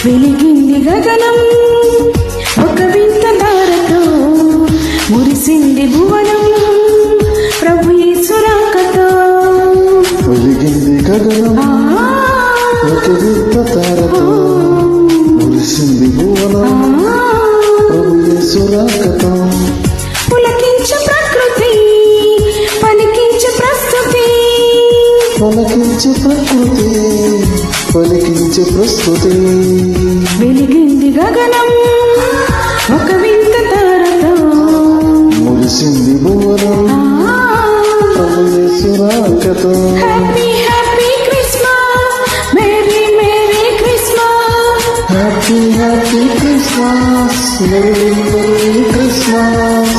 వెలిగింది గగనం ఒక వింత తారతో, మురిసింది భువనం ప్రభు యేసు రాకతో. వెలిగింది గగనం ఒక వింత తారతో, మురిసింది భువనం ప్రభు యేసు రాకతో. పులకించు ప్రకృతి పలికించు ప్రస్తుతి, పలికించు ప్రకృతి పలికించు ప్రస్తుతి. వెలిగింది గగనం ఒక వింత తారతో, మురిసింది భువనం ప్రభు యేసు రాకతో. Happy happy Christmas, merry merry Christmas. Happy happy Christmas, merry merry Christmas.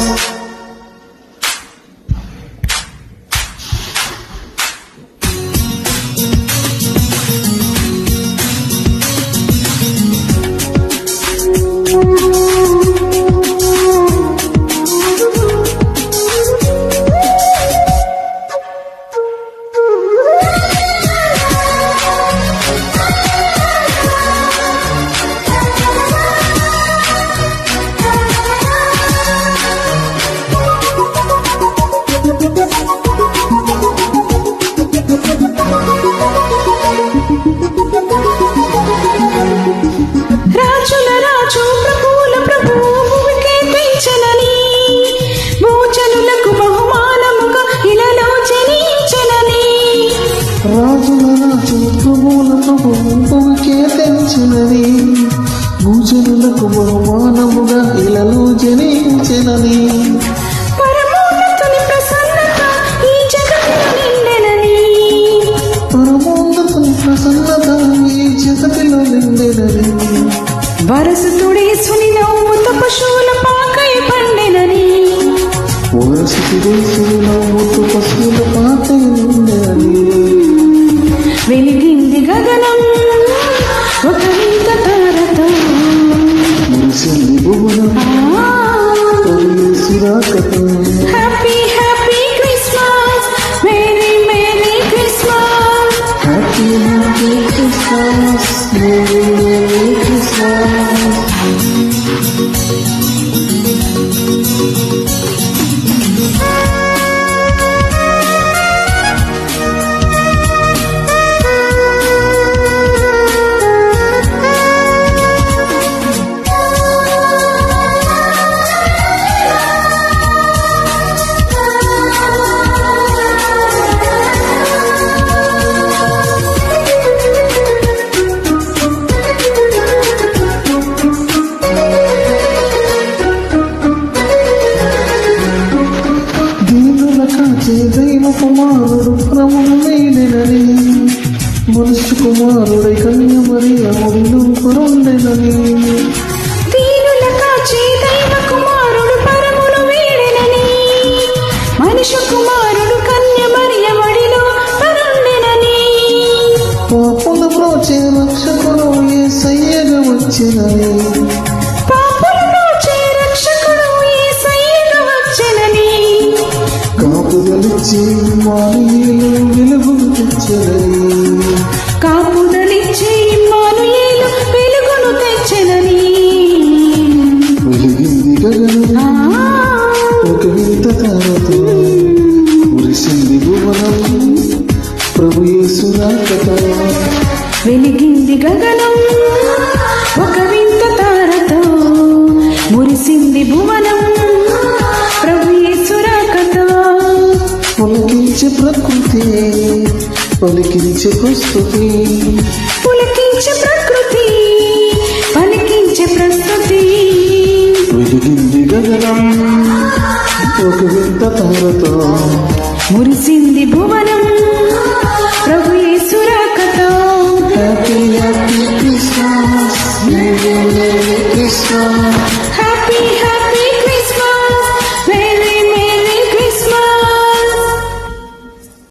రాజుల రాజు ప్రభువుల ప్రభువు భూమికే పెంచనని, భూజనులకు బహుమానముగా ఇలలో జనించనని. రాజుల రాజు ప్రభువుల ప్రభువు భూమికే తెంచినని, భూజనులకు బహుమానముగా ఇలలో జనించెనని. పరమోన్నతుని ప్రసన్నత ఈ జగతిలో నిండెనని, పరమోన్నతుని ప్రసన్నత ఈ జగతిలో నిండెనని. వరసుతుడేసుని నవ్వుతో పశువుల పాకై పండెనని, వరసుతుడేసుని నవ్వుతో పశువుల పాకై నిండెనని. వెలిగింది గగనం ఒక వింత తారతో, మురిసింది భువనం ప్రభు యేసు రాకతో. Happy happy Christmas, merry merry Christmas. Happy happy Christmas, merry merry Christmas. దైవ కుమారుడు ప్రభువు వేడెనని, మనుష్య కుమారుడై కన్య మరియ ఒడిలో కొరుండెనని. దీనుల కాచే దైవ కుమారుడు పరమును వీడెనని, మనుష్య కుమారుడు కన్య మరియ ఒడిలో పరుండెనని. పాపుల ప్రోచే రక్షకుడు యేసయ్యగా వచ్చెనని, పాపుల ప్రోచే రక్షకుడు యేసయ్యగా వచ్చెనని. కాపుదలిచ్చి ఇమ్మానుయేలు వెలుగును తెచ్చెనని. కాపుదలిచ్చే ఇమ్మానుయేలు వెలుగును తెచ్చెనని. వెలిగింది గగనం ఒక వింత తారతో, మురిసింది భువనం ప్రభు యేసు రాకతో. వెలిగింది గగనం ఒక వింత తారతో, మురిసింది భువనం ప్రభు యేసు రాకతో. పలికించే ప్రకృతి పలికించే ప్రస్తుతి, పులకించే ప్రకృతి పలికించే ప్రస్తుతి. వెలిగింది గగనం ఒక వింత తారతో, మురిసింది భువనం ప్రభు యేసు రాకతో. Happy happy Christmas. కృష్ణ